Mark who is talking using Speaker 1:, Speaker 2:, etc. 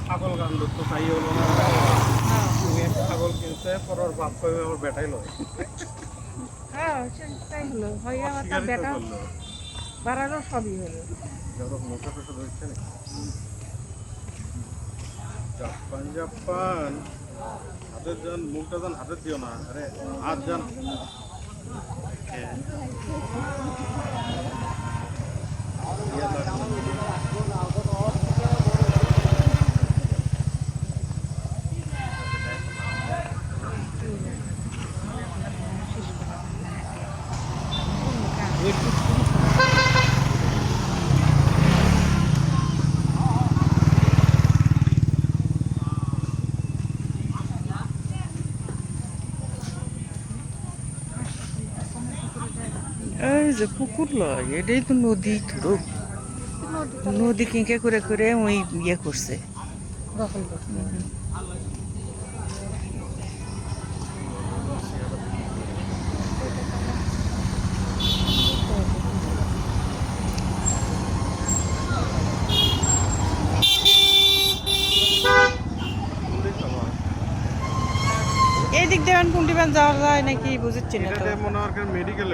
Speaker 1: ছাগল গান তো তাই হলো না, ছাগল কিনছে পরের বাপ কইবে আমার বেটাই লয়।
Speaker 2: হ্যাঁ তাই হলো, হয় আমার তার বেটা বাড়ানো সবই হলো।
Speaker 1: জাপান জাপান হাতের যান, মুখটা যান হাতের দিও না, আরে হাত যান।
Speaker 3: এই যে পুকুর লয়, এটাই তো নদী ধরো। নদী কিংকে করে করে ওই ইয়ে করছে।
Speaker 2: দখল করছে।
Speaker 3: এই দিক দিয়ে কোনটি যাওয়া যায় নাকি বুঝছি না তো।
Speaker 1: মনে হয় মেডিকেল